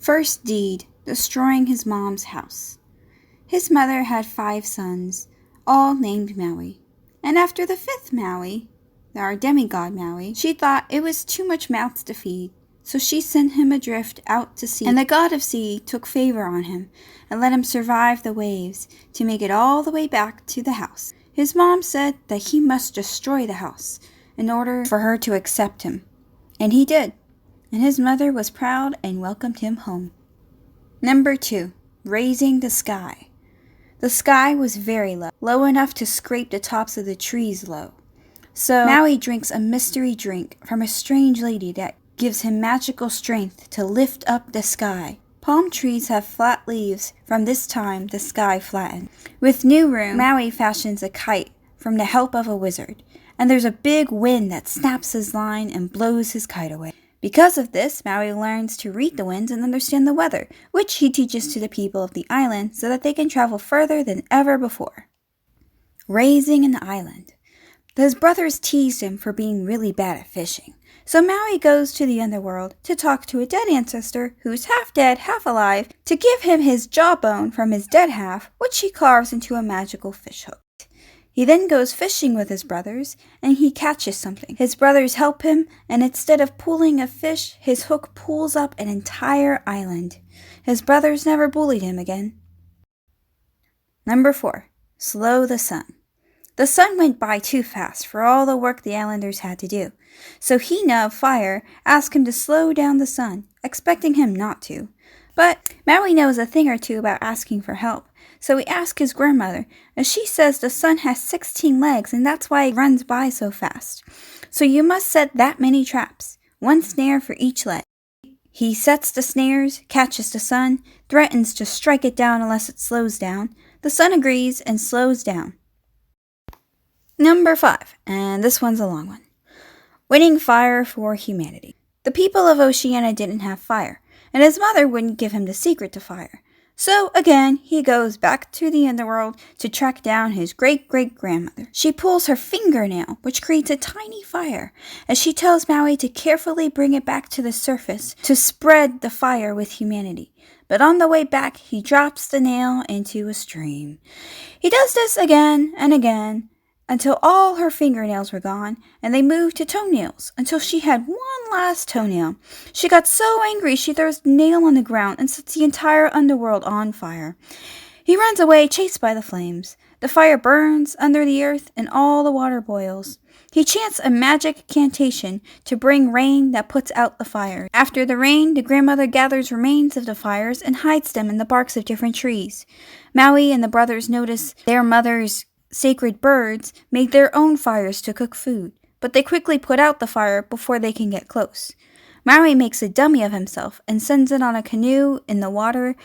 First deed, destroying his mom's house. His mother had 5 sons, all named Maui. And after the 5th Maui, our demigod Maui, she thought it was too much mouths to feed. So she sent him adrift out to sea, and the god of sea took favor on him and let him survive the waves to make it all the way back to the house. His mom said that he must destroy the house in order for her to accept him. And he did, and his mother was proud and welcomed him home. Number 2, raising the sky. The sky was very low, low enough to scrape the tops of the trees low. So Maui drinks a mystery drink from a strange lady that gives him magical strength to lift up the sky. Palm trees have flat leaves. From this time, the sky flattened. With new room, Maui fashions a kite from the help of a wizard, and there's a big wind that snaps his line and blows his kite away. Because of this, Maui learns to read the winds and understand the weather, which he teaches to the people of the island so that they can travel further than ever before. Raising an island. His brothers teased him for being really bad at fishing. So Maui goes to the underworld to talk to a dead ancestor who's half dead, half alive, to give him his jawbone from his dead half, which he carves into a magical fish hook. He then goes fishing with his brothers, and he catches something. His brothers help him, and instead of pulling a fish, his hook pulls up an entire island. His brothers never bullied him again. Number 4, slow the sun. The sun went by too fast for all the work the islanders had to do. So Hina of Fire asked him to slow down the sun, expecting him not to. But Maui knows a thing or two about asking for help, so he asked his grandmother, and she says the sun has 16 legs and that's why it runs by so fast. So you must set that many traps, 1 snare for each leg. He sets the snares, catches the sun, threatens to strike it down unless it slows down. The sun agrees and slows down. Number 5, and this one's a long one. Winning fire for humanity. The people of Oceania didn't have fire, and his mother wouldn't give him the secret to fire. So again, he goes back to the underworld to track down his great-great-grandmother. She pulls her fingernail, which creates a tiny fire, as she tells Maui to carefully bring it back to the surface to spread the fire with humanity. But on the way back, he drops the nail into a stream. He does this again and again, until all her fingernails were gone, and they moved to toenails, until she had one last toenail. She got so angry she throws the nail on the ground and sets the entire underworld on fire. He runs away, chased by the flames. The fire burns under the earth, and all the water boils. He chants a magic cantation to bring rain that puts out the fire. After the rain, the grandmother gathers remains of the fires and hides them in the barks of different trees. Maui and the brothers notice their mother's sacred birds make their own fires to cook food, but they quickly put out the fire before they can get close. Maui makes a dummy of himself and sends it on a canoe in the water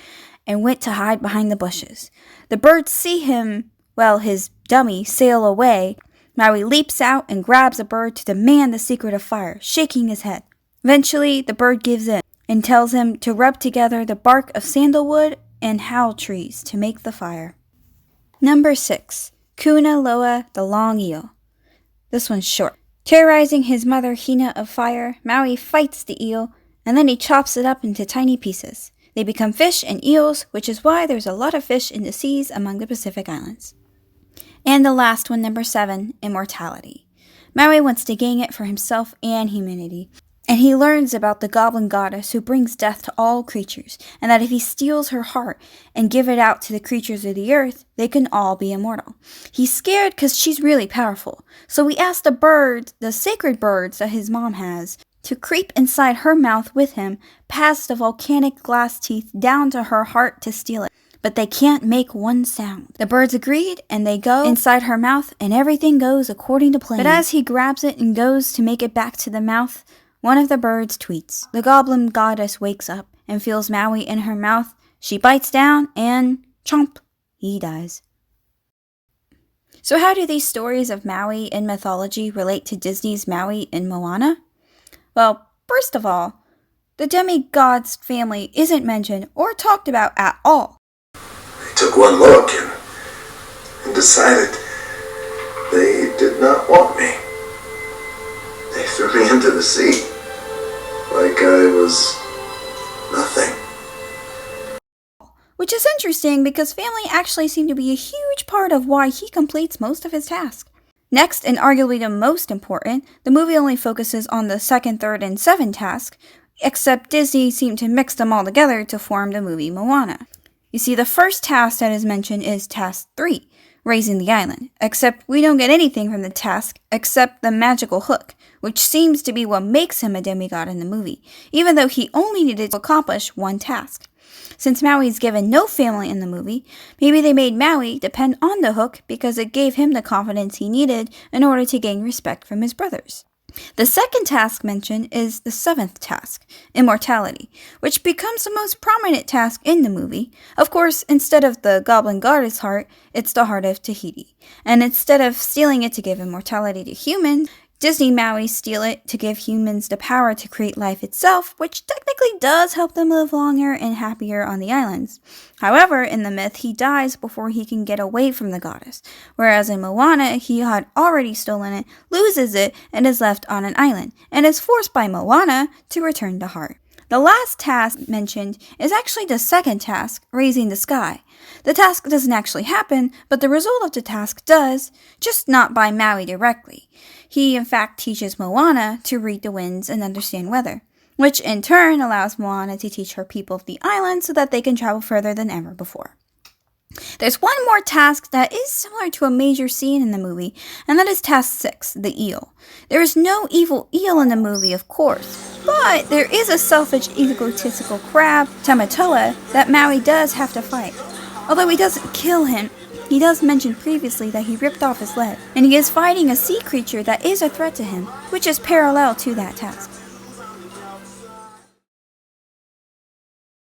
and went to hide behind the bushes. The birds see him, his dummy, sail away. Maui leaps out and grabs a bird to demand the secret of fire, shaking his head. Eventually, the bird gives in and tells him to rub together the bark of sandalwood and howl trees to make the fire. Number 6. Kuna Loa, the long eel. This one's short. Terrorizing his mother Hina of Fire, Maui fights the eel, and then he chops it up into tiny pieces. They become fish and eels, which is why there's a lot of fish in the seas among the Pacific Islands. And the last one, number 7, immortality. Maui wants to gain it for himself and humanity. And he learns about the goblin goddess who brings death to all creatures, and that if he steals her heart and give it out to the creatures of the earth, they can all be immortal. He's scared because she's really powerful, so he asks the birds, the sacred birds that his mom has, to creep inside her mouth with him, past the volcanic glass teeth down to her heart to steal it. But they can't make one sound. The birds agreed, and they go inside her mouth, and everything goes according to plan. But as he grabs it and goes to make it back to the mouth, one of the birds tweets. The goblin goddess wakes up and feels Maui in her mouth. She bites down and, chomp, he dies. So how do these stories of Maui in mythology relate to Disney's Maui in Moana? Well, first of all, the demigod's family isn't mentioned or talked about at all. They took one look and decided they did not want me. They threw me into the sea like I was nothing. interesting because family actually seem to be a huge part of why he completes most of his tasks. Next, and arguably the most important, the movie only focuses on the second, third, and seventh task, except Disney seemed to mix them all together to form the movie Moana. You see, the first task that is mentioned is Task 3, raising the island, except we don't get anything from the task except the magical hook, which seems to be what makes him a demigod in the movie, even though he only needed to accomplish one task. Since Maui is given no family in the movie, maybe they made Maui depend on the hook because it gave him the confidence he needed in order to gain respect from his brothers. The second task mentioned is the seventh task, immortality, which becomes the most prominent task in the movie. Of course, instead of the goblin goddess heart, it's the heart of Tahiti. And instead of stealing it to give immortality to humans, Disney Maui steal it to give humans the power to create life itself, which technically does help them live longer and happier on the islands. However, in the myth, he dies before he can get away from the goddess, whereas in Moana, he had already stolen it, loses it, and is left on an island, and is forced by Moana to return the heart. The last task mentioned is actually the second task, raising the sky. The task doesn't actually happen, but the result of the task does, just not by Maui directly. He in fact teaches Moana to read the winds and understand weather, which in turn allows Moana to teach her people of the island so that they can travel further than ever before. There's one more task that is similar to a major scene in the movie, and that is Task 6, the eel. There is no evil eel in the movie, of course, but there is a selfish, egotistical crab, Tamatoa, that Maui does have to fight. Although he doesn't kill him, he does mention previously that he ripped off his leg, and he is fighting a sea creature that is a threat to him, which is parallel to that task.